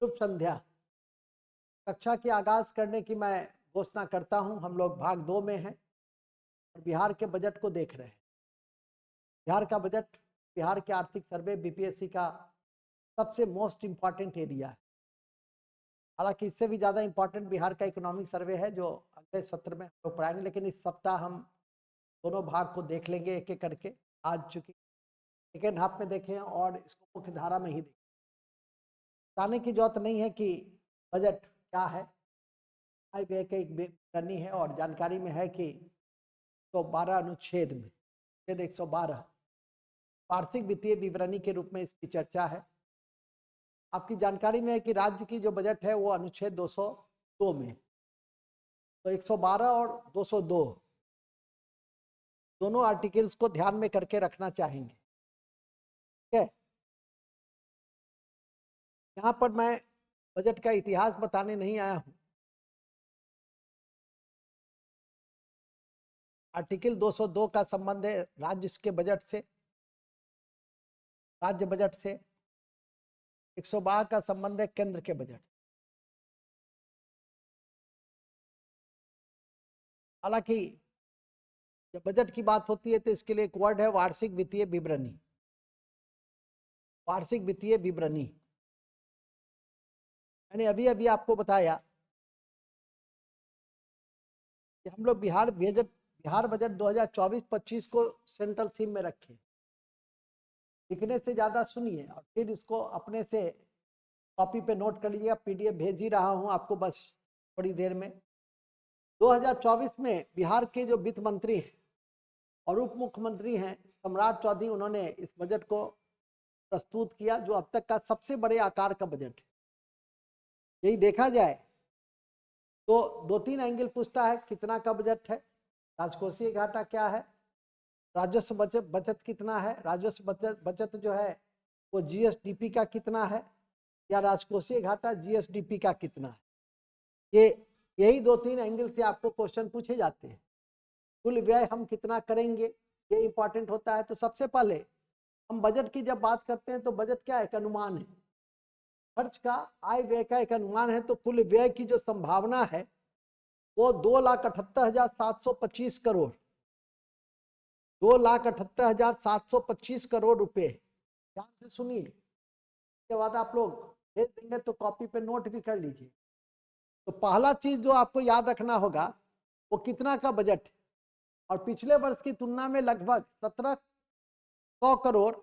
शुभ संध्या। कक्षा की आगाज करने की मैं घोषणा करता हूं। हम लोग भाग 2 में हैं और बिहार के बजट को देख रहे हैं। बिहार का बजट, बिहार के आर्थिक सर्वे बीपीएससी का सबसे मोस्ट इंपॉर्टेंट एरिया है। हालांकि इससे भी ज्यादा इंपॉर्टेंट बिहार का इकोनॉमिक सर्वे है जो अगले सत्र में हम लोग पढ़ाएंगे, लेकिन इस सप्ताह हम दोनों भाग को देख लेंगे एक एक करके। आज चूंकि सेकेंड हाफ में देखें और इसको मुख्य धारा में ही देखें, बताने की जरूरत नहीं है कि बजट क्या है। आय व्यय का एक करनी है और जानकारी में है कि 112 अनुच्छेद में छेद 112 वार्षिक वित्तीय विवरणी के रूप में इसकी चर्चा है। आपकी जानकारी में है कि राज्य की जो बजट है वो अनुच्छेद 202 में, तो 112 और 202 दोनों आर्टिकल्स को ध्यान में करके रखना चाहेंगे। ठीक है, यहाँ पर मैं बजट का इतिहास बताने नहीं आया हूं। आर्टिकल 202 का संबंध है राज्य के बजट से, राज्य बजट से। 112 का संबंध है केंद्र के बजट। हालांकि जब बजट की बात होती है तो इसके लिए एक वर्ड है वार्षिक वित्तीय विवरणी। वार्षिक वित्तीय विवरणी मैंने अभी अभी आपको बताया कि हम लोग बिहार बजट 2024-25 को सेंट्रल थीम में रखें। लिखने से ज्यादा सुनिए और फिर इसको अपने से कॉपी पे नोट कर लीजिएगा। पीडीएफ भेज ही रहा हूं आपको बस थोड़ी देर में। 2024 में बिहार के जो वित्त मंत्री हैं और उप मुख्यमंत्री हैं सम्राट चौधरी, उन्होंने इस बजट को प्रस्तुत किया जो अब तक का सबसे बड़े आकार का बजट है। यही देखा जाए तो 2-3 एंगल पूछता है कितना का बजट है, राजकोषीय घाटा क्या है, राजस्व बचत कितना है, राजस्व बचत जो है वो जीएसडीपी का कितना है, या राजकोषीय घाटा जीएसडीपी का कितना है। यही 2-3 एंगल से आपको क्वेश्चन पूछे जाते हैं। कुल व्यय हम कितना करेंगे, ये इंपॉर्टेंट होता है। तो सबसे पहले हम बजट की जब बात करते हैं तो बजट क्या है, एक अनुमान है। खर्च का, आय व्यय का एक अनुमान है। तो कुल व्यय की जो संभावना है वो 2,78,725 करोड़, 2,78,725 करोड़ रुपए। ध्यान से सुनिए, इसके बाद आप लोग भेज देंगे तो कॉपी पे नोट भी कर लीजिए। तो पहला चीज जो आपको याद रखना होगा वो कितना का बजट है, और पिछले वर्ष की तुलना में लगभग 1700 करोड़,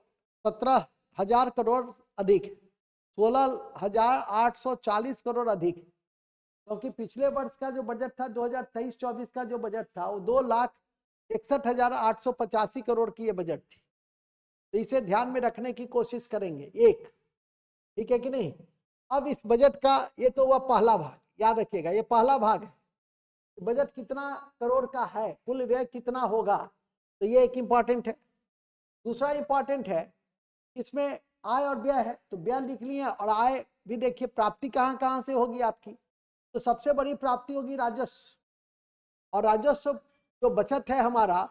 17,000 करोड़ अधिक, 16,840 करोड़ अधिक। क्योंकि पिछले वर्ष का जो बजट था 2023-24 का जो बजट था वो 2,61,885 करोड़ की ये बजट थी। तो इसे ध्यान में रखने की कोशिश करेंगे एक, ठीक है कि नहीं। अब इस बजट का ये तो हुआ पहला भाग, याद रखिएगा ये पहला भाग है। बजट कितना करोड़ का है, कुल व्यय कितना होगा, तो ये एक इंपॉर्टेंट है। दूसरा इंपॉर्टेंट है इसमें आय और व्यय है, तो व्यय लिख लिए और आय भी देखिए। प्राप्ति कहां कहां से होगी आपकी, तो सबसे बड़ी प्राप्ति होगी राजस्व, और राजस्व जो बचत है हमारा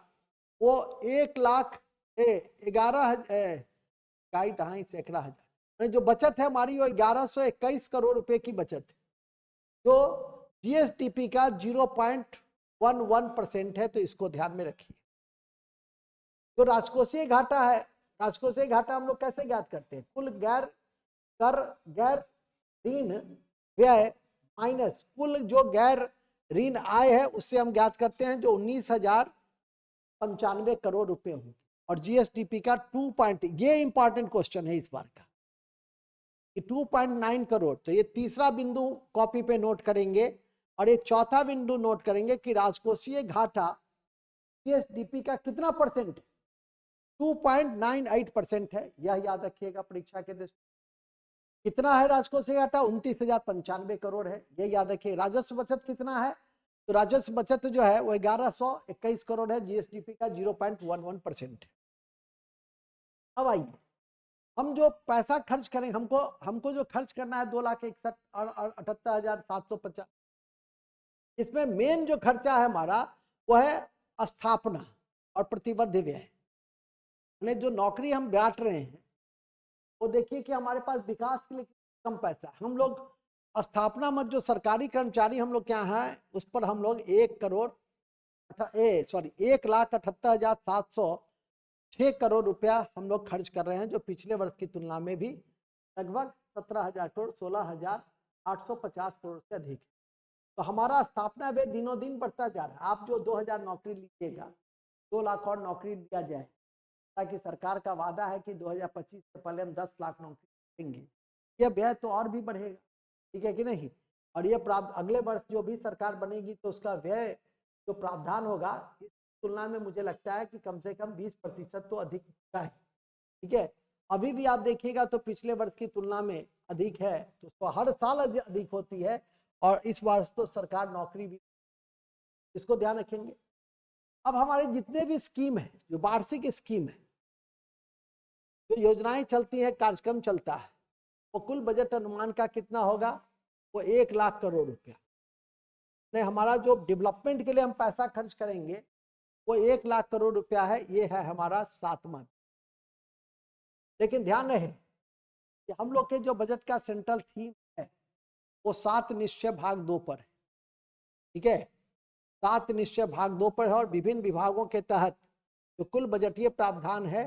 वो 1,11,000 जो बचत है हमारी वो 1,121 करोड़ रुपए की बचत है, जो जीएसडीपी का 0.11% है। तो इसको ध्यान में रखिए। जो राजकोषीय घाटा है, राजकोषीय घाटा हम लोग कैसे ज्ञात करते हैं, कुल गैर ऋण व्यय माइनस कुल जो गैर ऋण आय है उससे हम ज्ञात करते हैं, जो 19,095 करोड़ रुपए होंगे। और जीएसडीपी का 2 ये इंपॉर्टेंट क्वेश्चन है इस बार का, कि 2.9 करोड़। तो ये तीसरा बिंदु कॉपी पे नोट करेंगे, और एक चौथा बिंदु नोट करेंगे कि राजकोषीय घाटा जीएसडीपी का कितना परसेंट, 2.98% है। यह याद रखिएगा परीक्षा के दृष्टि। कितना है राजकोषीय घाटा, 29,095 करोड़ है, ये याद रखिए। राजस्व बचत कितना है, तो राजस्व बचत जो है वो 1,121 करोड़ है, जीएसडीपी का 0.11% है। अब आइए हम जो पैसा खर्च करें, हमको जो खर्च करना है 2,61,78,750, इसमें मेन जो खर्चा है हमारा वो है स्थापना और प्रतिबद्ध व्यय। जो नौकरी हम बांट रहे हैं वो देखिए कि हमारे पास विकास के लिए कम पैसा। हम लोग स्थापना मत जो सरकारी कर्मचारी हम लोग क्या है उस पर हम लोग 1,78,706 करोड़ रुपया हम लोग खर्च कर रहे हैं, जो पिछले वर्ष की तुलना में भी लगभग 17,000 करोड़ 16,850 करोड़ से अधिक है। तो हमारा स्थापना व्यय दिनों दिन बढ़ता जा रहा है। आप जो 2,000 नौकरी लीजिएगा, 2 लाख और नौकरी दिया जाए, ताकि सरकार का वादा है कि 2025 से पहले हम 10 लाख नौकरी देंगे, यह व्यय तो और भी बढ़ेगा, ठीक है कि नहीं। और ये अगले वर्ष जो भी सरकार बनेगी तो उसका व्यय जो प्रावधान होगा इस तुलना में मुझे लगता है कि कम से कम 20% तो अधिक का है, ठीक है। अभी भी आप देखिएगा तो पिछले वर्ष की तुलना में अधिक है, तो उसको हर साल अधिक होती है, और इस वर्ष तो सरकार नौकरी भी, इसको ध्यान रखेंगे। अब हमारे जितने भी स्कीम है, जो वार्षिक स्कीम है, जो योजनाएं चलती है, कार्यक्रम चलता है, वो कुल बजट अनुमान का कितना होगा, वो 1 लाख करोड़ रुपया। नहीं, हमारा जो डेवलपमेंट के लिए हम पैसा खर्च करेंगे वो 1 लाख करोड़ रुपया है। ये है हमारा 7वां। लेकिन ध्यान रहे कि हम लोग के जो बजट का सेंट्रल थीम है वो 7 निश्चय भाग 2 पर है, ठीक है। 7 निश्चय भाग 2 पर है, और विभिन्न विभागों के तहत जो कुल बजटीय प्रावधान है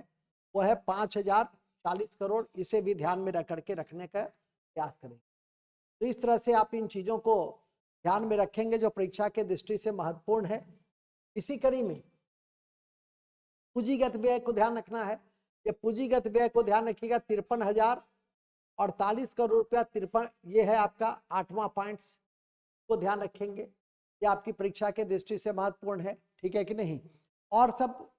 वो है 5,040 करोड़। इसे भी ध्यान में रख करके रखने का प्रयास करें। तो इस तरह से आप इन चीजों को ध्यान में रखेंगे जो परीक्षा के दृष्टि से महत्वपूर्ण है। इसी कड़ी में पूंजीगत व्यय को ध्यान रखना है। ये पूंजीगत व्यय को ध्यान रखिएगा, 53,048 करोड़ रुपया। 53, ये है आपका 8वां पॉइंट्स को ध्यान रखेंगे, ये आपकी परीक्षा के दृष्टि से महत्वपूर्ण है, ठीक है कि नहीं। और सब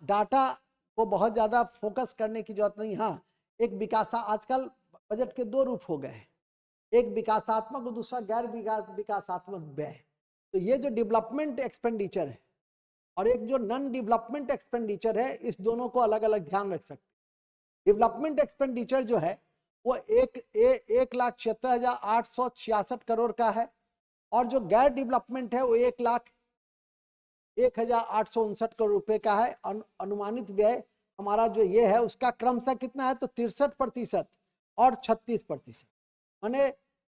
डाटा को बहुत ज्यादा फोकस करने की जरूरत नहीं। हाँ, एक आजकल बजट के 2 रूप हो गए हैं, एक विकासात्मक और दूसरा गैर विकासात्मक व्यय। तो ये जो डेवलपमेंट एक्सपेंडिचर है और एक जो नॉन डेवलपमेंट एक्सपेंडिचर है, इस दोनों को अलग अलग ध्यान रख सकते हैं। डेवलपमेंट एक्सपेंडिचर जो है वो 1,76,866 करोड़ का है, और जो गैर डेवलपमेंट है वो 1,01,859 करोड़ रुपए का है। अनुमानित व्यय हमारा जो ये है उसका क्रमशः कितना है, तो 63% और 36%। माने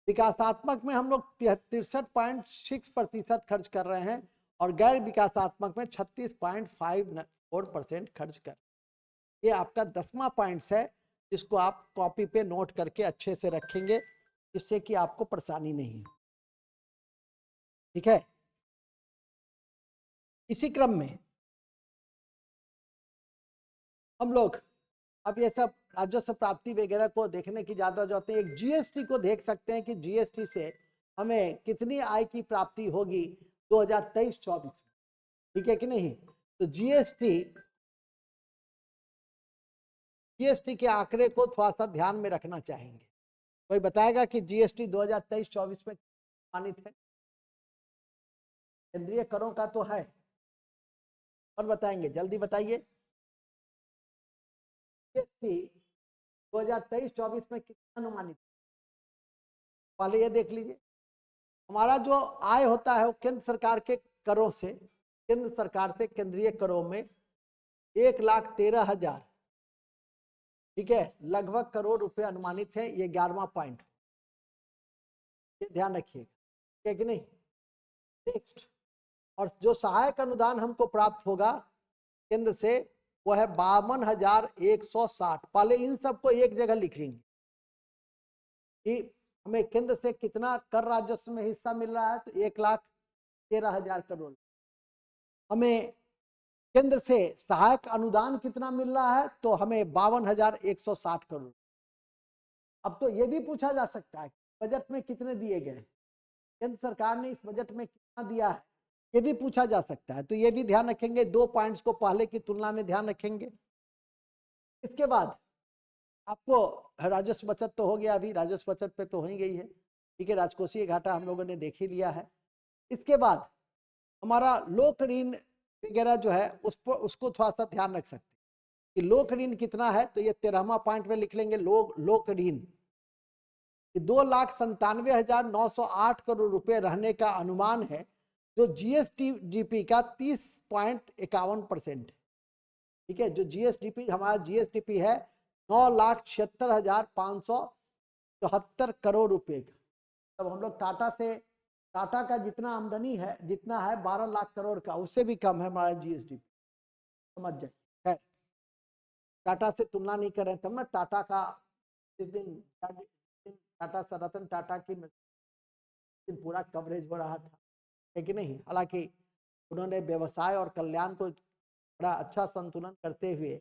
विकासात्मक में हम लोग 63.6% खर्च कर रहे हैं, और गैर विकासात्मक में 36.54% खर्च कर। ये आपका 10वां पॉइंट्स है, जिसको आप कॉपी पे नोट करके अच्छे से रखेंगे, जिससे कि आपको परेशानी नहीं हो, ठीक है। इसी क्रम में हम लोग अब ये सब राजस्व प्राप्ति वगैरह को देखने की ज्यादा जरूरत है। एक जीएसटी को देख सकते हैं कि जीएसटी से हमें कितनी आय की प्राप्ति होगी 2023-24 में, ठीक है कि नहीं। तो जीएसटी के आंकड़े को थोड़ा सा ध्यान में रखना चाहेंगे। कोई बताएगा कि जीएसटी 2023-24 में अनुमानित है? केंद्रीय करों का तो है, और बताएंगे, जल्दी बताइए। जीएसटी 2023-24 में कितना अनुमानित? पहले ये देख लीजिए। हमारा जो आय होता है वो केंद्र सरकार के करों से, केंद्र सरकार से केंद्रीय करों में 1,13,000, ठीक है, लगभग करोड़ रुपए अनुमानित है। ये 11वां पॉइंट, ये ध्यान रखिएगा, ठीक है कि नहीं। नेक्स्ट, और जो सहायक अनुदान हमको प्राप्त होगा केंद्र से वो है 52,160। पहले इन सबको एक जगह लिख लेंगे कि हमें केंद्र से कितना कर राजस्व में हिस्सा मिल रहा है, तो 1,13,000 करोड़। हमें केंद्र से सहायक अनुदान कितना मिल रहा है, तो हमें 52,160 करोड़। अब तो ये भी पूछा जा सकता है बजट में कितने दिए गए, केंद्र सरकार ने इस बजट में कितना दिया है, ये भी पूछा जा सकता है। तो ये भी ध्यान रखेंगे, 2 पॉइंट्स को पहले की तुलना में ध्यान रखेंगे। इसके बाद आपको राजस्व बचत तो हो गया, अभी राजस्व बचत पे तो हो ही गई है, ठीक है। राजकोषीय घाटा हम लोगों ने देख ही लिया है। इसके बाद हमारा लोक ऋण वगैरह जो है उसको थोड़ा सा ध्यान रख सकते हैं कि लोक ऋण कितना है, तो ये 13वां पॉइंट में लिख लेंगे। लोक ऋण 2,97,908 करोड़ रुपए रहने का अनुमान है, जो जीएसडीपी का 30.51%, ठीक है। जो जीएसडीपी हमारा जीएसडीपी है 9,76,500 74 करोड़ रुपए का। तब हम लोग टाटा का जितना आमदनी है, जितना है 12 लाख करोड़ का, उससे भी कम है हमारा जीएसडी, समझ जाए। है टाटा से तुलना नहीं करें तब ना। टाटा का इस दिन टाटा रतन टाटा की पूरा कवरेज हो रहा था, है कि नहीं। हालांकि उन्होंने व्यवसाय और कल्याण को बड़ा अच्छा संतुलन करते हुए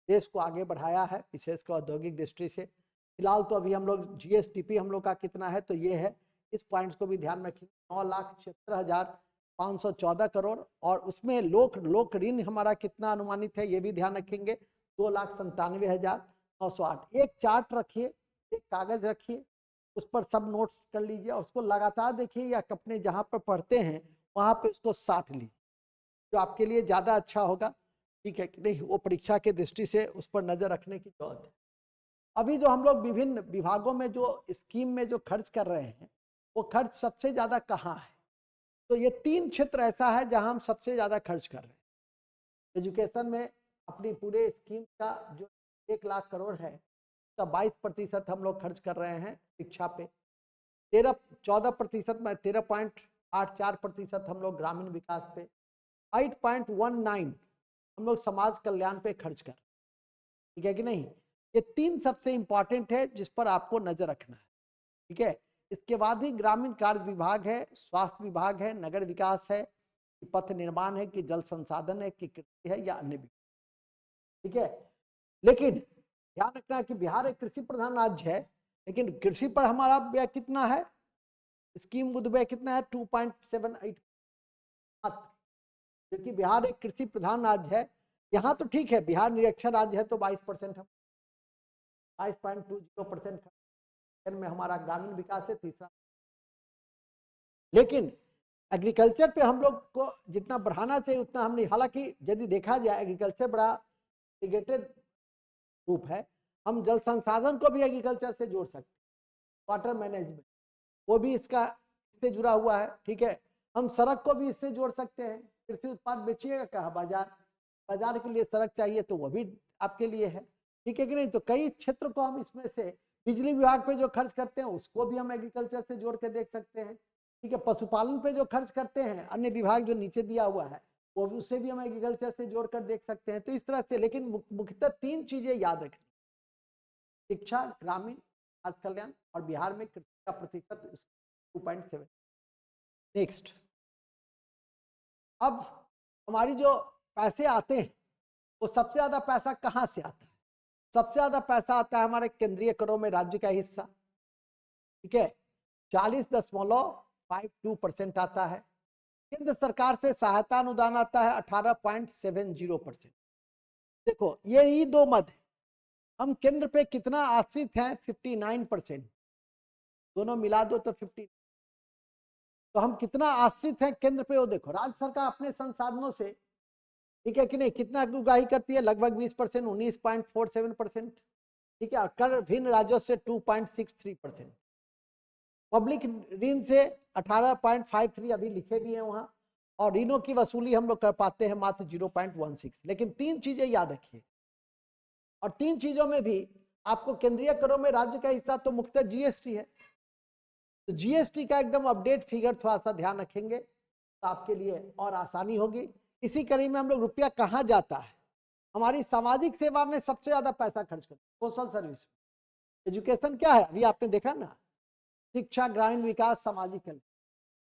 देश को आगे बढ़ाया है, विशेषकर औद्योगिक दृष्टि से। फिलहाल तो अभी हम लोग जीएसटीपी हम लोग का कितना है, तो ये है, इस पॉइंट्स को भी ध्यान में रखिए, 9,76,514 करोड़। और उसमें लोक ऋण हमारा कितना अनुमानित है, ये भी ध्यान रखेंगे, 2,97,908। एक चार्ट रखिए, एक कागज रखिए, उस पर सब नोट्स कर लीजिए और उसको लगातार देखिए, या अपने जहां पर पढ़ते हैं वहां पे उसको साट लीजिए, जो आपके लिए ज्यादा अच्छा होगा, ठीक है कि नहीं। वो परीक्षा के दृष्टि से उस पर नजर रखने की जरूरत है। अभी जो हम लोग विभिन्न विभागों में जो स्कीम में जो खर्च कर रहे हैं, वो खर्च सबसे ज्यादा कहाँ है, तो ये 3 क्षेत्र ऐसा है जहां हम सबसे ज्यादा खर्च कर रहे हैं। एजुकेशन में अपनी पूरे स्कीम का जो 1 लाख करोड़ है, तो 22% हम लोग खर्च कर रहे हैं शिक्षा पे। 14% में 13.84% हम लोग ग्रामीण विकास पे, 8.19 हम लोग समाज कल्याण पे खर्च कर, ठीक है कि नहीं। ये 3 सबसे इंपॉर्टेंट है जिस पर आपको नजर रखना है, ठीक है। इसके बाद ही ग्रामीण कार्य विभाग है, स्वास्थ्य विभाग है, नगर विकास है, कि पथ निर्माण है, कि जल संसाधन है, कि कृषि है, या अन्य विभाग, ठीक है। लेकिन ध्यान रखना कि बिहार एक कृषि प्रधान राज्य है, लेकिन कृषि पर हमारा व्यय कितना है, स्कीम बुद्ध व्यय कितना है, 2.78, क्योंकि बिहार एक कृषि प्रधान राज्य है। यहाँ तो ठीक है, बिहार निरक्षर राज्य है तो 22%, हम 22.20% में हमारा ग्रामीण विकास है, तीसरा। लेकिन एग्रीकल्चर पे हम लोग को जितना बढ़ाना चाहिए उतना हम नहीं। हालांकि यदि देखा जाए एग्रीकल्चर बड़ा इंटीग्रेटेड रूप है, हम जल संसाधन को भी एग्रीकल्चर से जोड़ सकते हैं, वाटर मैनेजमेंट वो भी इससे जुड़ा हुआ है, ठीक है। हम सड़क को भी इससे जोड़ सकते हैं, कृषि उत्पाद बेचिएगा कहाँ, बाजार के लिए सड़क चाहिए तो वो भी आपके लिए है, ठीक है कि नहीं। तो कई क्षेत्र को हम इसमें से, बिजली विभाग पे जो खर्च करते हैं उसको भी हम एग्रीकल्चर से जोड़ के देख सकते हैं, ठीक है। पशुपालन पे जो खर्च करते हैं, अन्य विभाग जो नीचे दिया हुआ है, वो भी, उससे भी हम एग्रीकल्चर से जोड़कर देख सकते हैं। तो इस तरह से, लेकिन मुख्यतः 3 चीजें याद रखें, शिक्षा, ग्रामीण समाज कल्याण, और बिहार में कृषि का प्रतिशत 2.7। नेक्स्ट, अब हमारी जो पैसे आते हैं, वो सबसे ज्यादा पैसा कहाँ से आता है, सबसे ज्यादा पैसा आता है हमारे केंद्रीय करों में, राज्य का हिस्सा, ठीक है, 40.52% आता है। केंद्र सरकार से सहायता अनुदान आता है 18.70%। देखो ये ही 2 मद है, हम केंद्र पे कितना आश्रित हैं, 59%, दोनों मिला दो तो 50। तो हम कितना आश्रित हैं केंद्र पे, वो देखो। राज्य सरकार अपने संसाधनों से, ठीक है कि नहीं, कितना उगाही करती है, लगभग 20%, 19.47%, ठीक है। कर भिन्न राज्यों से 2.63%, पब्लिक ऋण से 18.53 अभी लिखे भी हैं वहां, और ऋणों की वसूली हम लोग कर पाते हैं मात्र 0.16। लेकिन 3 चीजें याद रखिए, और 3 चीजों में भी आपको केंद्रीय करों में राज्य का हिस्सा तो मुख्यतः जीएसटी है, तो जीएसटी का एकदम अपडेट फिगर थोड़ा सा ध्यान रखेंगे तो आपके लिए और आसानी होगी। इसी कड़ी में हम लोग रुपया कहाँ जाता है, हमारी सामाजिक सेवा में सबसे ज्यादा पैसा खर्च करते हैं, सोशल सर्विस। एजुकेशन क्या है, अभी आपने देखा ना, शिक्षा, ग्रामीण विकास, सामाजिक कल्याण,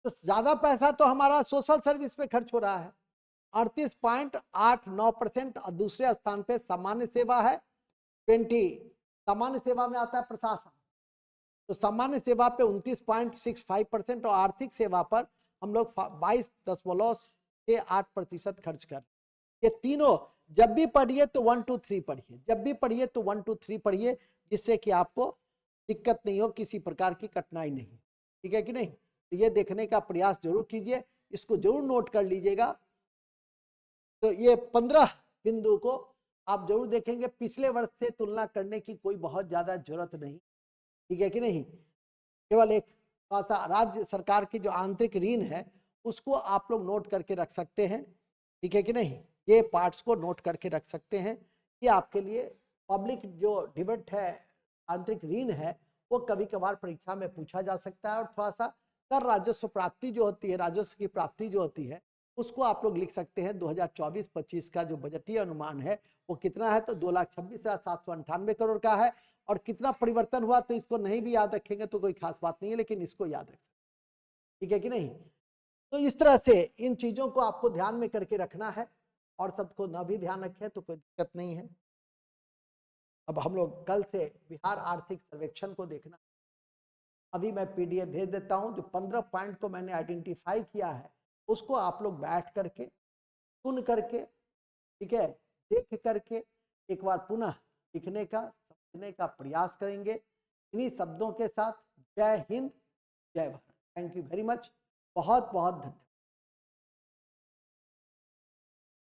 तो ज्यादा पैसा तो हमारा सोशल सर्विस पे खर्च हो रहा है, 38.89%। और दूसरे स्थान पे सामान्य सेवा है 20, सामान्य सेवा में आता है प्रशासन, तो सामान्य सेवा पे 29.65%, और आर्थिक सेवा पर हम लोग 22.8% खर्च कर। ये तीनों जब भी पढ़िए तो 1 2 3 पढ़िए, जब भी पढ़िए तो 1 2 3 पढ़िए, जिससे कि आपको दिक्कत नहीं हो, किसी प्रकार की कठिनाई नहीं, ठीक है कि नहीं। तो ये देखने का प्रयास जरूर कीजिए, इसको जरूर नोट कर लीजिएगा। तो ये 15 बिंदु को आप जरूर देखेंगे, पिछले वर्ष से तुलना करने की कोई बहुत ज्यादा जरूरत नहीं, ठीक है कि नहीं। केवल एक खासा राज्य सरकार की जो आंतरिक ऋण है उसको आप लोग नोट करके रख सकते हैं, ठीक है कि नहीं। ये पार्ट्स को नोट करके रख सकते हैं, ये आपके लिए पब्लिक जो डिबेट है आंतरिक ऋण है वो कभी कभार परीक्षा में पूछा जा सकता है। और थोड़ा सा कर राजस्व प्राप्ति जो होती है, राजस्व की प्राप्ति जो होती है, उसको आप लोग लिख सकते हैं 2024-25 का जो बजटीय अनुमान है वो कितना है, तो 2,26,798 करोड़ का है। और कितना परिवर्तन हुआ तो इसको नहीं भी याद रखेंगे तो कोई खास बात नहीं है, लेकिन इसको याद रखें, ठीक है कि नहीं। तो इस तरह से इन चीजों को आपको ध्यान में करके रखना है, और सबको न भी ध्यान रखें तो कोई दिक्कत नहीं है। अब हम लोग कल से बिहार आर्थिक सर्वेक्षण को देखना, अभी मैं पीडीएफ भेज देता हूं, जो 15 पॉइंट को मैंने आइडेंटिफाई किया है उसको आप लोग बैठ करके सुन करके, ठीक है, देख करके एक बार पुनः लिखने का समझने का प्रयास करेंगे इन्हीं शब्दों के साथ। जय हिंद, जय Bharat. Thank you very much, बहुत बहुत धन्यवाद।